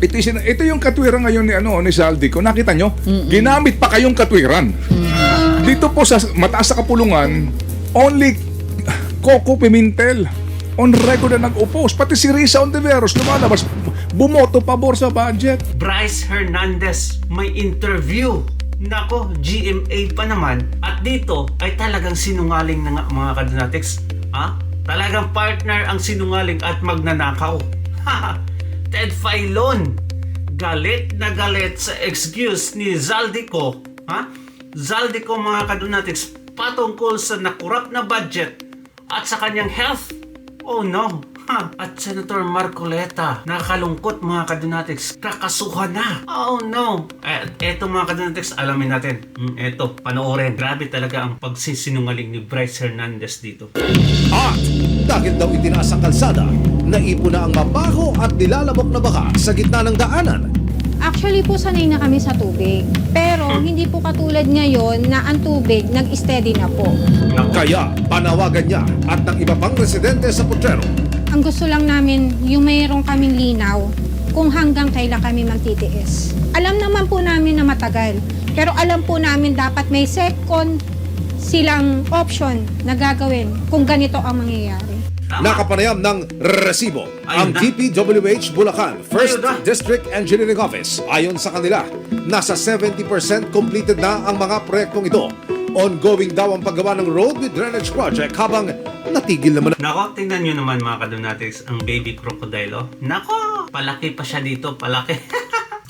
Ito yung katwiran ngayon ni Zaldico. Nakita nyo? Ginamit pa kayong katwiran. Dito po sa mataas sa kapulungan, only Coco Pimentel on record na nag-oppose. Pati si Risa Ontiveros lumalabas, bumoto pabor sa budget. Bryce Hernandez may interview. Nako, GMA pa naman. At dito ay talagang sinungaling na nga mga kadonatics. Talagang partner ang sinungaling at magnanakaw. Ted Filon, galit na galit sa excuse ni Zaldico. Zaldico mga kadonatics, patungkol sa nakurap na budget at sa kanyang health. Oh no! At Senator Marcoleta, nakakalungkot mga kadonatics, kakasuhan na. Oh no! Eto mga kadonatics, alamin natin. Eto, panoorin. Grabe talaga ang pagsisinungaling ni Bryce Hernandez dito. At dahil daw itinaas ang kalsada, naipo na ang mabaho at nilalamok na baha sa gitna ng daanan. Actually po sanay na kami sa tubig. Pero hindi po katulad ngayon na ang tubig nag-steady na po. Kaya panawagan niya at ng iba pang residente sa Potrero. Ang gusto lang namin yung mayroong kaming linaw kung hanggang kailan kami magtitiis. Alam naman po namin na matagal. Pero alam po namin dapat may second silang option na gagawin kung ganito ang mangyayari. Nakapanayam ng resibo ang Ayun na. DPWH Bulacan First Ayun na. District Engineering Office. Ayon sa kanila, nasa 70% completed na ang mga proyektong ito. Ongoing daw ang paggawa ng road with drainage project habang natigil naman Nako, tingnan nyo naman mga kadonatics, ang baby crocodile. Nako, palaki pa siya dito, palaki.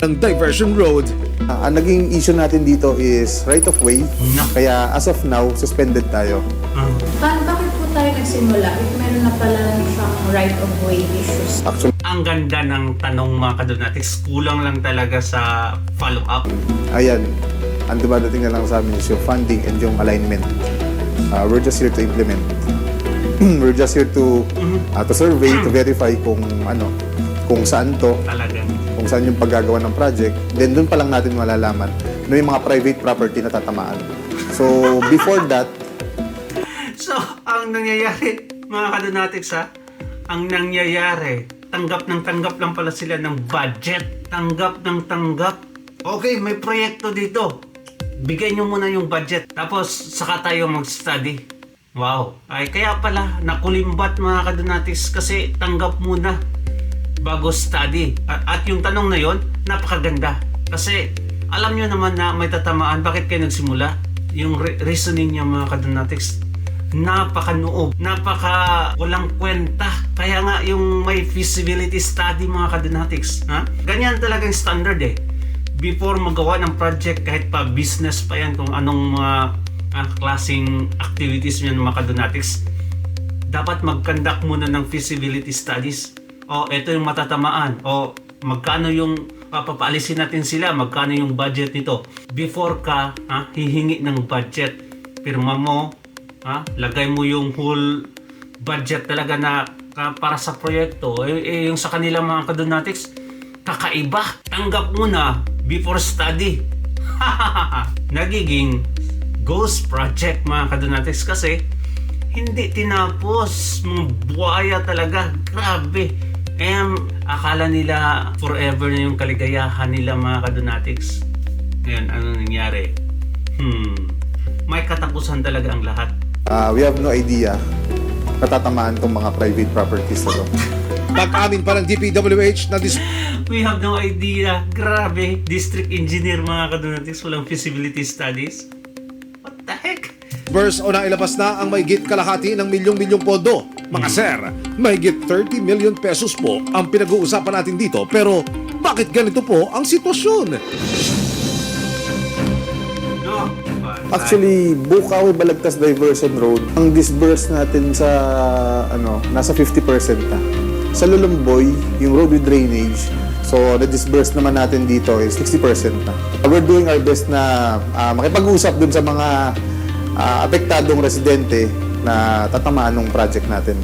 ang diversion road. Ang naging issue natin dito is right of way. No. Kaya as of now, suspended tayo. Bakit po tayo nagsimula if meron na pala siyang right-of-way issues? Actually, Ang ganda ng tanong mga kadonatics, kulang lang talaga sa follow-up. ayan, ang dumadating na lang sa amin is yung funding and yung alignment. We're just here to implement. We're just here to survey, to verify kung saan to, Talagang. kung saan yung paggagawa ng project. Then doon pa lang natin malalaman na may mga private property na tatamaan. So before that, So, ang nangyayari, mga kadonatics ang nangyayari, tanggap lang pala sila ng budget. Tanggap ng tanggap. Okay, may proyekto dito. Bigay nyo muna yung budget. Tapos, saka tayo mag-study. Wow. Ay, kaya pala, nakulimbat mga kadonatics kasi tanggap muna bago study. At yung tanong na yon, napakaganda. Kasi, alam nyo naman na may tatamaan. Bakit kayo nagsimula? Yung reasoning niya mga kadonatics, napaka-noob, walang kwenta. Kaya nga yung may feasibility study mga kadonatics, ganyan talagang standard before magawa ng project, kahit pa business pa yan, kung anong mga klaseng activities yan mga kadonatics, dapat mag-conduct muna ng feasibility studies. Ito yung matatamaan, magkano yung papaalisin natin sila, magkano yung budget nito before ka hihingi ng budget. Pirma mo, lagay mo yung whole budget talaga na para sa proyekto. Yung sa kanila mga kadonatics, kakaiba. Tanggap muna before study. Nagiging ghost project mga kadonatics kasi hindi tinapos. Mga buhaya talaga. Grabe. Akala nila forever na yung kaligayahan nila mga kadonatics. Ngayon, ano nangyari? May katapusan talaga ang lahat. we have no idea natatamaan tong mga private properties na to. Pag-amin pa ng DPWH na We have no idea. Grabe. District engineer mga kadonatics, walang feasibility studies. What the heck? disburse o nailabas na ang mahigit kalahati ng milyong-milyong pondo. Mga sir, mahigit 30 million pesos po ang pinag-uusapan natin dito, pero bakit ganito po ang sitwasyon? No. Actually, Bukawi-Balagtas Diversion Road, ang disburse natin sa nasa 50% na. Sa Lulumboy, yung road with drainage, so na-disburse naman natin dito is 60% na. We're doing our best na makipag-usap dun sa mga apektadong residente na tatamaan ng project natin.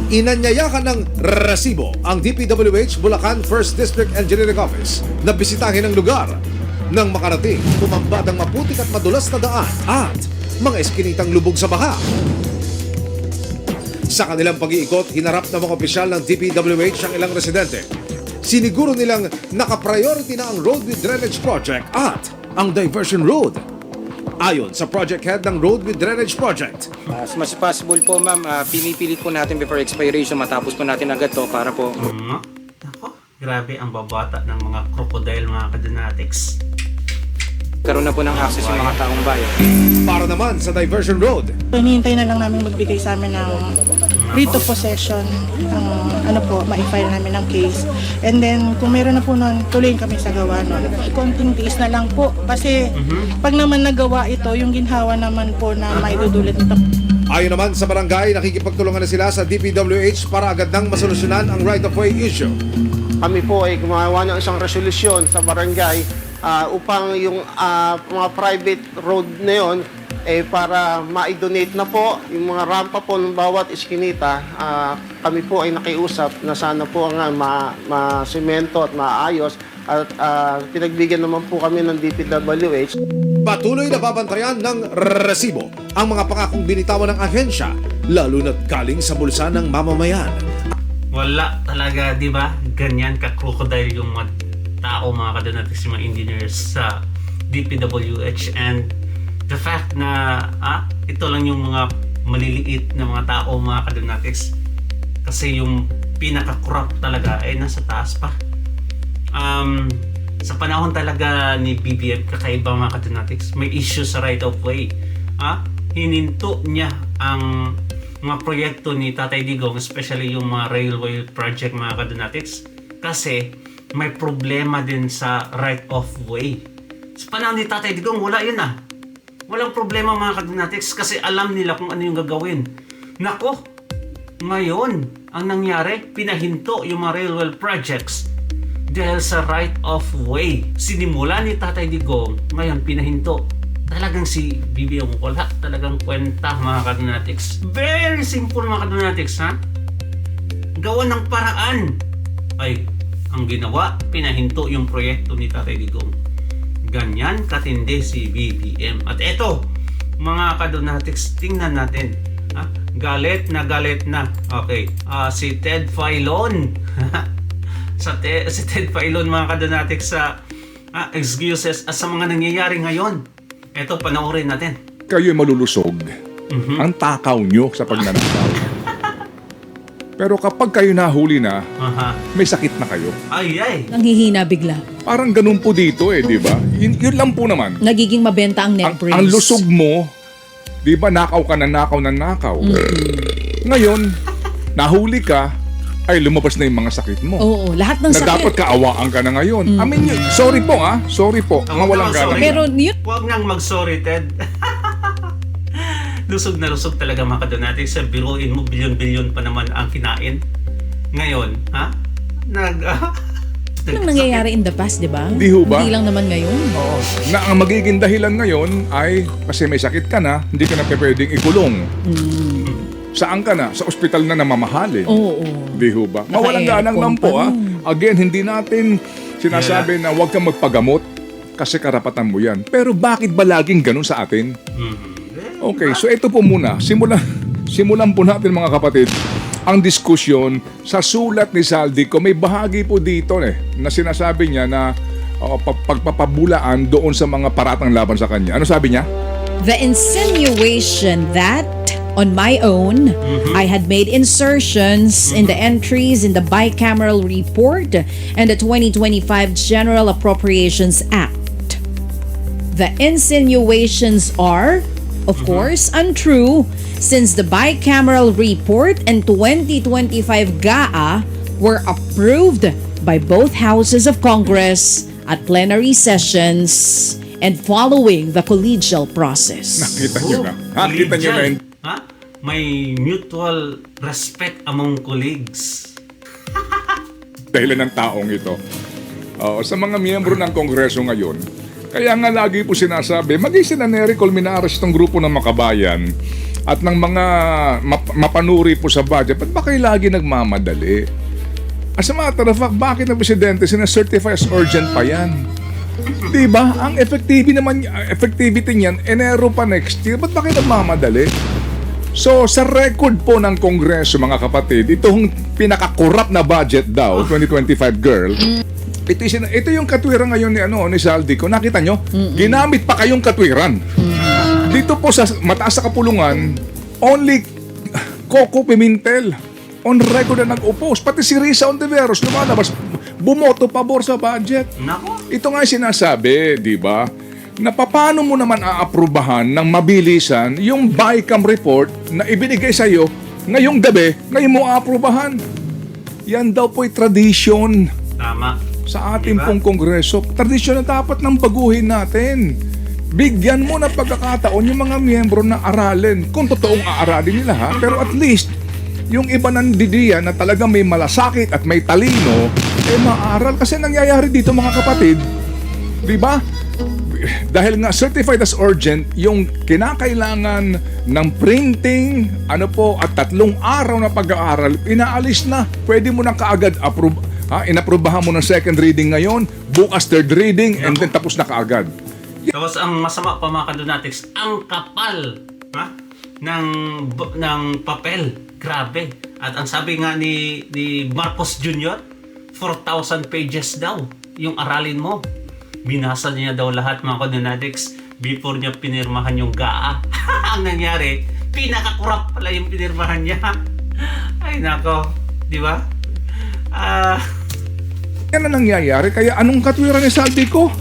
Inanyayakan ng resibo ang DPWH Bulacan 1st District Engineering Office na bisitahin ang lugar nang makarating, tumambad ang maputik at madulas na daan at mga eskinitang lubog sa baha. Sa kanilang pag-iikot, hinarap ng mga opisyal ng DPWH ang ilang residente Siniguro nilang naka-priority na ang road with drainage project at ang diversion road. Ayon sa project head ng Road with Drainage Project, As much as possible po ma'am, pinipilit po natin before expiration, matapos po natin agad to para po Ako, grabe ang babata ng mga crocodile, mga kadonatics. karoon na po ng access yung mga taong bayan. para naman sa diversion road, Hinihintay na lang namin magbigay sa amin ng writ of possession, ano po, ma-file namin ng case. And then, kung meron na po nun, tuloy kami sa gawa nun. Konting tiis na lang po. Kasi, pag naman nagawa ito, yung ginhawa naman po na maidudulot ito. ayon naman sa barangay, nakikipagtulungan na sila sa DPWH para agad nang masolusyonan ang right-of-way issue. Kami po ay gumawa ng isang resolusyon sa barangay upang yung mga private road na yun para ma-donate na po yung mga rampa po ng bawat iskinita. Kami po ay nakiusap na sana po nga ma-semento at maayos at pinagbigyan naman po kami ng DPWH. Patuloy na babantayan ng resibo ang mga pangakong binitawan ng ahensya, lalo na't galing sa bulsa ng mamamayan. Wala talaga, di ba? Ganyan ka-crocodile yung mga tao, mga kadonatics, yung mga engineers sa DPWH. And the fact na ito lang yung mga maliliit na mga tao, mga kadonatics. Kasi yung pinaka-corrupt talaga ay nasa taas pa. Sa panahon talaga ni BBM, kakaiba, mga kadonatics, may issue sa right of way. Hininto niya ang mga proyekto ni Tatay Digong, especially yung mga railway project, mga kadonatics, kasi may problema din sa right of way. Sa panahon ni Tatay Digong, wala yun Walang problema, mga kadonatics, kasi alam nila kung ano yung gagawin. Nako, ngayon, ang nangyari, pinahinto yung mga railway projects dahil sa right of way. Sinimula ni Tatay Digong, ngayon pinahinto. Talagang si BBM wala talagang kwenta, mga kadonatics. Very simple, mga kadonatics, gawa ng paraan. Ay, ang ginawa, pinahinto yung proyekto ni Tatay Digong. Ganyan katindi si BBM. At eto, mga kadonatics, tingnan natin. Galit na. Okay, si Ted Filon. Si Ted Filon, mga kadonatics, sa excuses sa mga nangyayari ngayon. Eto, panoorin natin. Kayo'y malulusog. Ang takaw nyo sa pagnanakaw. Pero kapag kayo nahuli na, may sakit na kayo. Ay. Nanghihina bigla. Parang ganun po dito di ba? Yun lang po naman. Nagiging mabenta ang neck brace. Ang lusog mo, di ba, nakaw ka na nakaw. Ngayon, nahuli ka, ay lumabas na yung mga sakit mo. Oo, lahat ng Na sakit. dapat kaawaan ka na ngayon. I mean, sorry po mga walang gana. Pero yun, Huwag nang mag-sorry, Ted. Lusog na lusog talaga, mga kadonatics. Biruin mo, bilyon-bilyon pa naman ang kinain. Ngayon, anong nangyayari in the past, di ba? Di ho ba? Hindi lang naman ngayon. Oo. Na ang magiging dahilan ngayon ay kasi may sakit ka na, hindi ka na pwedeng ikulong. Saan ka na? Sa ospital na namamahali. Oo. Di ho ba? Mawalang Naka-aircon ganang lang pa po nun. Again, hindi natin sinasabi na huwag kang magpagamot kasi karapatan mo yan. Pero bakit ba laging ganun sa atin? Okay, so ito po muna. Simulan po natin, mga kapatid, ang diskusyon sa sulat ni Saldico. May bahagi po dito na sinasabi niya na pagpapabulaan doon sa mga paratang laban sa kanya. Ano sabi niya? The insinuation that on my own, I had made insertions in the entries in the bicameral report and the 2025 General Appropriations Act. The insinuations are, of course, untrue since the bicameral report and 2025 GAA were approved by both houses of Congress at plenary sessions and following the collegial process. Nakita niyo na. Nakita niyo na yun. May mutual respect among colleagues. Dahilan ng taong ito. Sa mga miyembro ng Kongreso ngayon, kaya nga lagi po sinasabi, maging sila Nery Colmenares itong grupo ng makabayan at ng mga mapanuri po sa budget, ba't ba kayo lagi nagmamadali? As a matter of fact, bakit ang presidente sinacertify as urgent pa yan? Diba? Ang effectivity niyan, Enero pa next year, ba't ba kayo nagmamadali? So, sa record po ng Kongreso, mga kapatid, itong pinaka-corrupt na budget daw, 2025 girl, ito yung katwiran ngayon ni Saldico. Nakita nyo? Ginamit pa kayong katwiran. Dito po sa mataas sa kapulungan, only Coco Pimentel on record na nag-oppose. Pati si Risa Ontiveros lumalabas, bumoto pabor sa budget. Nako. Ito nga yung sinasabi, di ba? Na paano mo naman aaprubahan ng mabilisan yung BICAM report na ibinigay sa iyo ngayong gabi, ngayon mo aaprubahan. Yan daw po'y tradisyon Tama. sa ating Diba? pong kongreso. Tradisyon na dapat nang baguhin natin. Bigyan mo ng pagkakataon yung mga miyembro na aralin. Kung totoong aaralin nila ha, pero at least yung iba nandidiyan na talagang may malasakit at may talino, maaral. Kasi nangyayari dito mga kapatid, di ba? Dahil nga certified as urgent, yung kinakailangan ng printing, at 3 araw na pag-aaral, inaalis na. Pwede mo na kaagad approve. Inaprubahan mo ng second reading ngayon, bukas third reading, and then tapos na kaagad. Tapos ang masama pa mga kadonatics, ang kapal ng papel. Grabe. At ang sabi nga ni Marcos Jr., 4,000 pages daw yung aralin mo. Binasa niya daw lahat mga kadonatics before niya pinirmahan yung GAA. Ang nangyari, pinakakurap pala yung pinirmahan niya. Ay nako, di ba? Yan ang nangyayari. Kaya anong katwiran ni Saldico?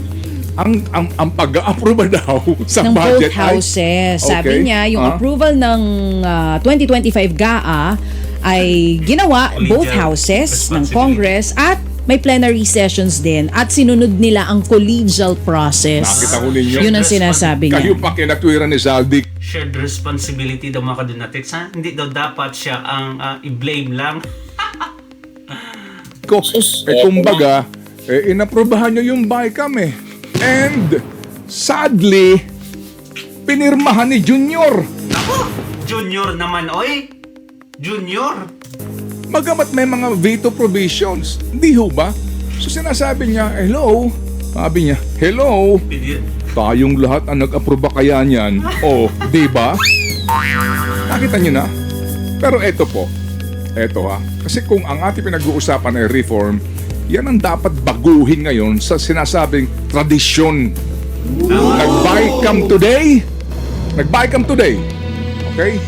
Ang pag-a-approve daw sa ng budget both houses. Sabi niya, yung approval ng 2025 GAA ay ginawa both houses ng Congress at may plenary sessions din at sinunod nila ang collegial process. Nakita ko ninyo. Yun ang sinasabi niya. Kayo pa kinatwiran ni Saldico. Shared responsibility daw mga kadonatics. Hindi daw dapat siya ang i-blame lang. Kumbaga, inaprubahan nyo yung BICAM eh. And, sadly, pinirmahan ni Junior. Ako, Junior naman, oy. Junior. Magamat may mga veto provisions. Hindi ho ba? So sinasabi niya, hello. Sabi niya, hello. Tayong lahat ang nag-aproba kaya niyan. Oh, di ba? Nakita niyo na? Pero eto po. Eto ha. Kasi kung ang ating pinag-uusapan ay reform, yan ang dapat baguhin ngayon sa sinasabing tradisyon. Nag-BICAM today. Nag-BICAM today. Okay?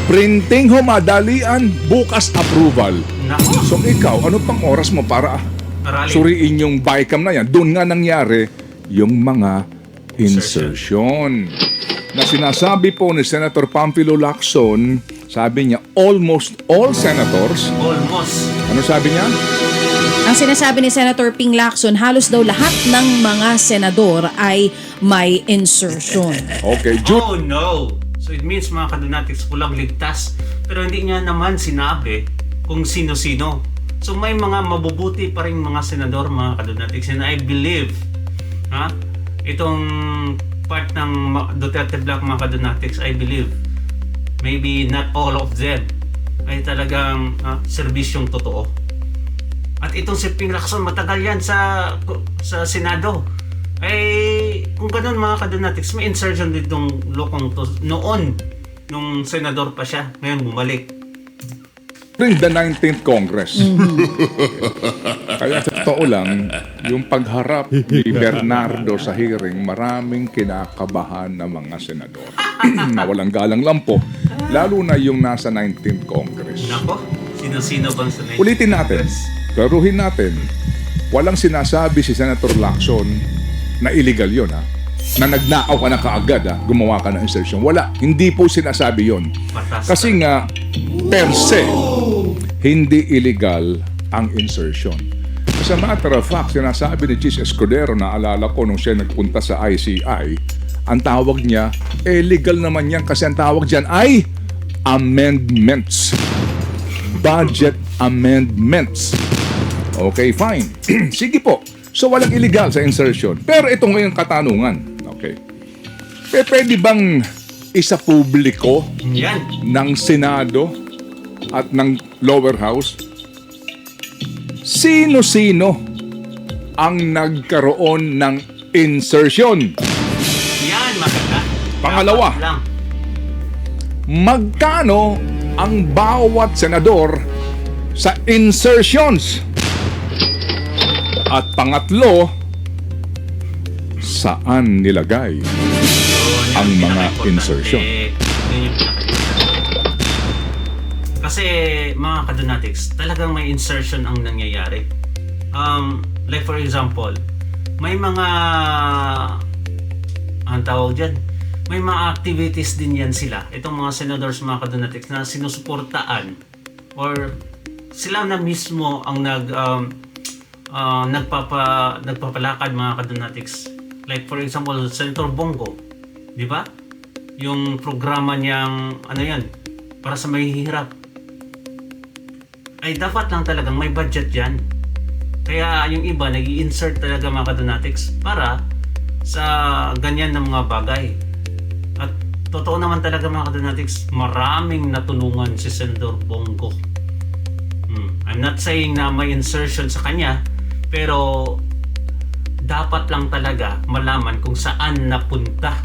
Printing ho, madalian, bukas approval. So ikaw, ano pang oras mo para suriin yung BICAM na yan? Doon nga nangyari yung mga insertion. Na sinasabi po ni Senator Pamphilo Lacson, sabi niya, almost all senators. Almost. Ano sabi niya? Ang sinasabi ni Senator Ping Lacson, halos daw lahat ng mga senador ay may insertion. Okay, Oh no! So it means mga kadonatics walang ligtas. Pero hindi niya naman sinabi kung sino-sino. So may mga mabubuti pa rin mga senador, mga kadonatics. And I believe, itong part ng Duterte Black, mga kadonatics, I believe, maybe not all of them ay talagang serbisyong totoo. At itong si Ping Lacson, matagal yan sa Senado. Ay, kung ganun mga kadonatics, may insertion ditong lokong to noon, nung senador pa siya. Ngayon bumalik. During the 19th Congress. Kaya sa totoo lang, yung pagharap ni Bernardo sa hearing, maraming kinakabahan ng mga senador. Nawalang galang lang po, lalo na yung nasa 19th Congress. Nako, sino-sino bang sa 19th Ulitin natin, klaruhin natin, walang sinasabi si Senator Lacson na illegal yun na nagnakaw ka na kaagad gumawa ka ng insertion. Wala, hindi po sinasabi yun. Kasi nga, per se, hindi illegal ang insertion. As a matter of fact, sinasabi ni Chis Escudero, naalala ko nung siya nagpunta sa ICI, ang tawag niya, legal naman yan kasi ang tawag dyan ay amendments. Budget amendments. Okay, fine. Sige po. So, walang illegal sa insertion. Pero ito ngayong katanungan. Okay. Pwede bang isa publiko ng Senado at ng lower house? Sino-sino ang nagkaroon ng insertion? Yan, maganda. Pangalawa, magkano ang bawat senador sa insertions? At pangatlo, saan nilagay ang mga insertion? Yun yung kasi mga kadonatics, talagang may insertion ang nangyayari. Like for example, may mga ang tawag dyan, may mga activities din yan sila. Itong mga senators, mga kadonatics na sinusuportaan or sila na mismo ang nagpapalakad mga kadonatics. Like for example, Senator Bongo, di ba? Yung programa niyang ano yan, para sa mahihirap. Ay dapat lang talagang may budget yan. Kaya yung iba nag-i-insert talaga mga kadonatics para sa ganyan na mga bagay. At totoo naman talaga mga kadonatics, maraming natulungan si Senator Bongo. I'm not saying na may insertion sa kanya, pero dapat lang talaga malaman kung saan napunta,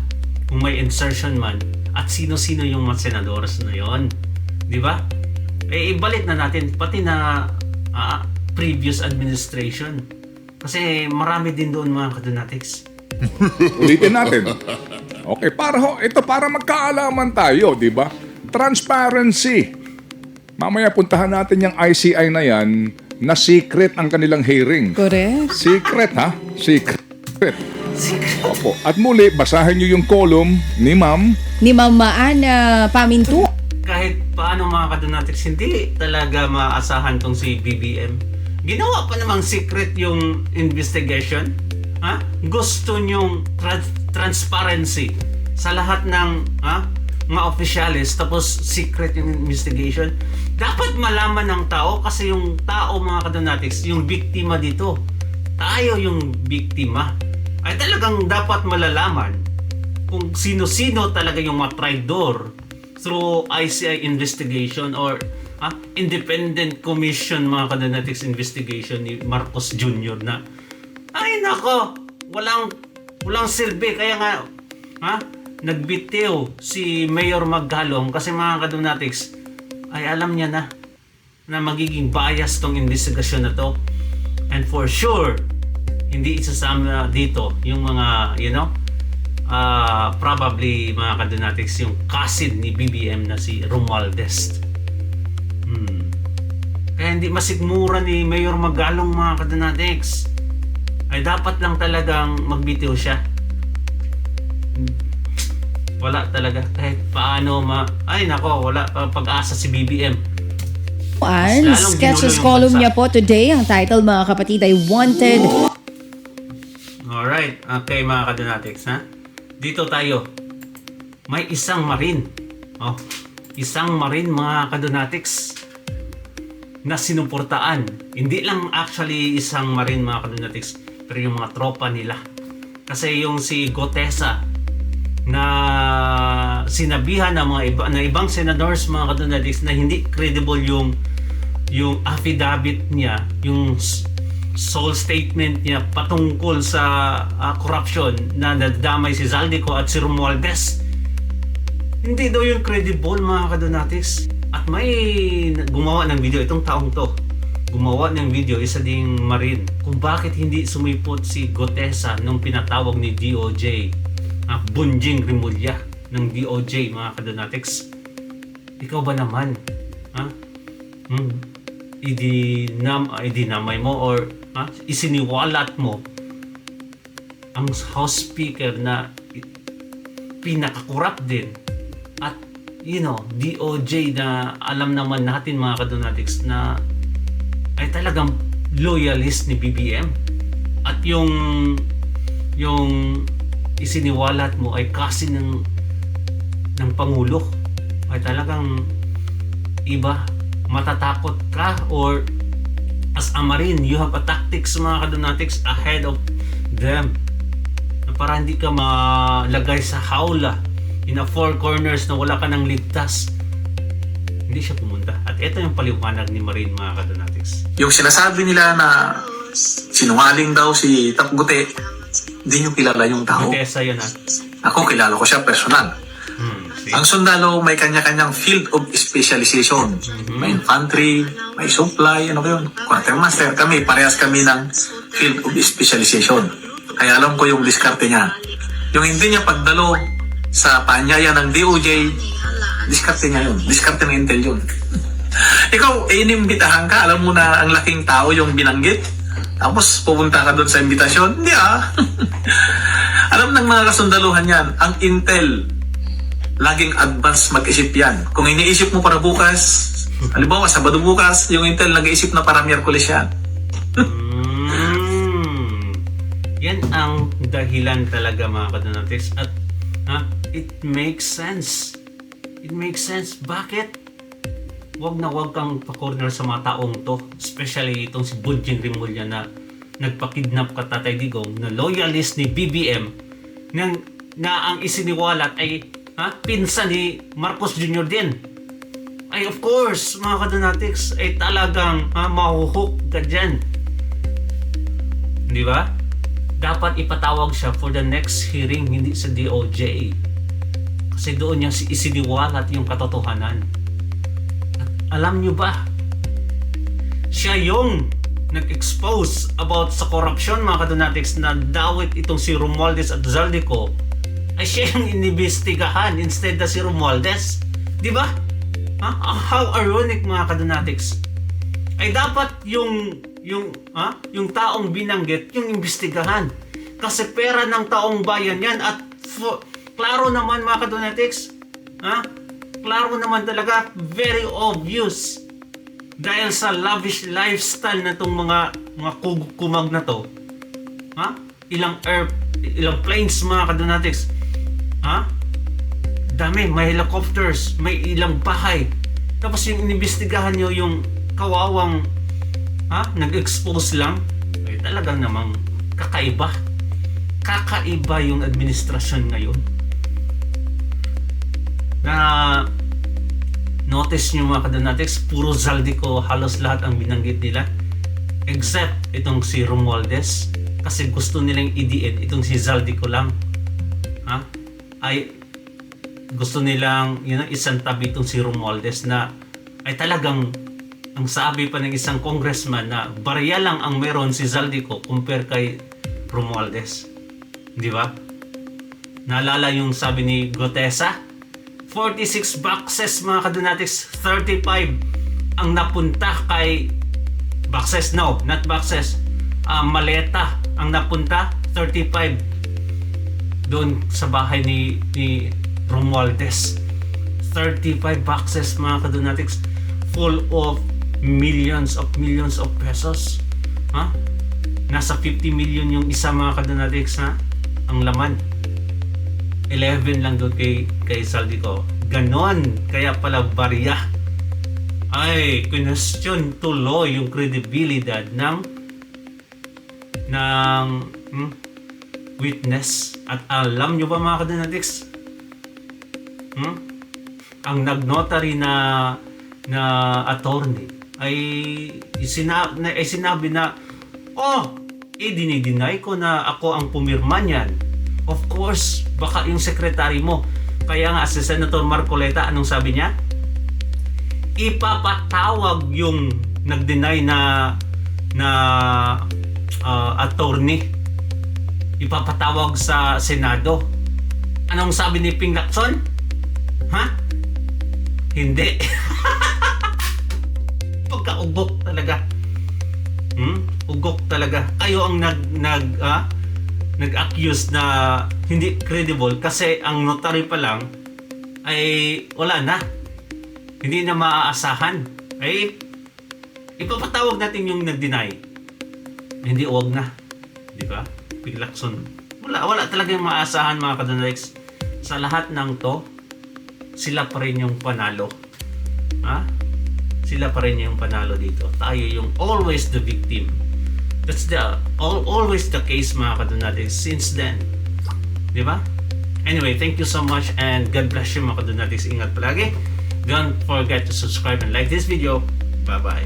kung may insertion man, at sino-sino yung mga senadores na yon, di ba? Ibalik na natin pati na previous administration, kasi marami din doon mga kadonatics. Ulitin natin. Okay, para magkaalaman tayo, di ba? Transparency. Mamaya puntahan natin yung ICI na yan na secret ang kanilang hearing. Correct. Secret, ha? Secret. Opo. At muli, basahin nyo yung column ni Ma'am. Ni Mamaan Pamintu. Kahit paano mga kadonatics, hindi talaga maasahan tong si BBM. Ginawa pa namang secret yung investigation. Ha? Gusto nyong transparency sa lahat ng mga opisyalis, tapos secret yung investigation. Dapat malaman ng tao, kasi yung tao mga kadonatics, yung biktima dito, tayo yung biktima, ay talagang dapat malalaman kung sino-sino talaga yung mga traidor through ICI investigation or independent commission mga kadonatics investigation ni Marcos Jr. na ay nako, walang silbi. Kaya nga nagbitiw si Mayor Maggalong kasi mga kadonatics ay alam niya na magiging bias tong investigasyon na to, and for sure hindi isasama dito yung mga probably mga kadonatics yung cousin ni BBM na si Romualdez. Kaya hindi masigmura ni Mayor Maggalong mga kadonatics, ay dapat lang talagang magbitiw siya. Wala talaga kahit paano ay nako, wala pag-asa si BBM. Sketches column niya po today, ang title mga kapatid ay Wanted. Alright, okay mga kadonatics, dito tayo. May isang marine. Isang marine mga kadonatics na sinuportaan. Hindi lang actually isang marine mga kadonatics, pero yung mga tropa nila. Kasi yung si Gotesa na sinabihan ng mga ibang senators mga kadonatics na hindi credible yung affidavit niya, yung sole statement niya patungkol sa corruption na nadamay si Zaldico at si Romualdez. Hindi daw yung credible mga kadonatics. At may gumawa ng video, itong taong to gumawa ng video, isa ding marine, kung bakit hindi sumipot si Gotesa nung pinatawag ni DOJ Bunjing Rimulya ng DOJ mga kadonatics. Ikaw ba naman idinamay mo or isiniwalat mo ang House Speaker na pinakakurap din, at DOJ na alam naman natin mga kadonatics na ay talagang loyalist ni BBM, at yung isiniwalat mo ay kasi ng Pangulo, ay talagang iba. Matatakot ka, or as a marine you have a tactics mga kadonatics ahead of them na para hindi ka malagay sa hawla in a four corners na wala ka ng ligtas. Hindi siya pumunta. At ito yung paliwanag ni Marine mga kadonatics. Yung sinasabi nila na sinungaling daw si Tapgute, hindi nyo kilala yung tao. Gotesa yun Ako kilala ko siya personal. Ang sundalo may kanya-kanyang field of specialization. May infantry, may supply, ano ko yun? Quartermaster, kami, parehas kami ng field of specialization. Kaya alam ko yung diskarte niya. Yung hindi niya pagdalo sa paanyaya ng DOJ, diskarte niya yun. Diskarte ng Intel yun. Ikaw, inimbitahan ka, alam mo na ang laking tao yung binanggit, tapos pupunta ka doon sa imbitasyon? Hindi Alam ng mga kasundaluhan yan, ang Intel, laging advance mag-isip yan. Kung iniisip mo para bukas, halimbawa Sabado bukas, yung Intel nag-iisip na para Miyerkules yan. Yan ang dahilan talaga mga kadonatics. At it makes sense. It makes sense. Bakit? Wag na wag kang pa-corner sa mga taong to. Especially itong si Budjing Rimulya na nagpa-kidnap ka Tatay Digong na loyalist ni BBM na ang isiniwalat ay pinsan ni Marcos Jr. din. Ay of course, mga kadonatics, ay talagang mahuhook ka dyan. Di ba? Dapat ipatawag siya for the next hearing, hindi sa DOJ. Kasi doon niya isiniwalat yung katotohanan. At alam nyo ba, siya yung nag-expose about sa corruption mga kadonatics na dawit itong si Romualdez at Zaldico, ay siya yung inimbestigahan instead na si Romualdez. Di ba? How ironic mga kadonatics. Ay dapat yung taong binanggit yung imbestigahan. Kasi pera ng taong bayan yan at klaro naman mga kadonatics. Klaro naman talaga, very obvious. Dahil sa lavish lifestyle na itong mga kumag na to. Ilang planes mga kadonatics. Dami, may helicopters, may ilang bahay. Tapos yung inimbestigahan nyo yung kawawang nag-expose lang, ay talagang namang kakaiba. Kakaiba yung administrasyon ngayon. Na notice nyo mga kadonatics, puro Zaldico halos lahat ang binanggit nila. Except itong si Romualdez. Kasi gusto nilang idiin itong si Zaldico lang. Ay gusto nilang isang tabi itong si Romualdez na ay talagang ang sabi pa ng isang congressman na barya lang ang meron si Zaldico compare kay Romualdez. Di ba? Naalala yung sabi ni Gotesa? 46 boxes mga kadonatics, 35 ang napunta kay boxes, no, not boxes, maleta ang napunta, 35 doon sa bahay ni Romualdez. 35 boxes mga kadonatics, full of millions of pesos. Nasa 50 million yung isa mga kadonatics ang laman. 11 lang doon kay Zaldico. Ganon, kaya pala barya. Ay, question tuloy yung credibilidad ng witness. At alam nyo ba mga kadonatics, ang nag-notary na attorney ay sinabi na dinideny ko na ako ang pumirma niyan. Of course, baka yung secretary mo. Kaya nga si Senator Marcoleta, anong sabi niya? Ipapatawag yung nag-deny na attorney. Ipapatawag sa Senado. Anong sabi ni Ping Lacson? Hindi. Pagka-ugok talaga. Ugok talaga. Kayo ang nag-accuse na hindi credible kasi ang notary pa lang ay wala na. Hindi na maaasahan. Ay ipapatawag natin yung nag-deny. Hindi, wag na. Di ba? Ping Lacson. Wala talagang maaasahan mga kadonatics. Sa lahat ng to, sila pa rin yung panalo. Sila pa rin yung panalo dito. Tayo yung always the victim. That's always the case mga kadonatics since then. Di ba? Anyway, thank you so much and God bless you mga kadonatics. Ingat palagi. Don't forget to subscribe and like this video. Bye-bye.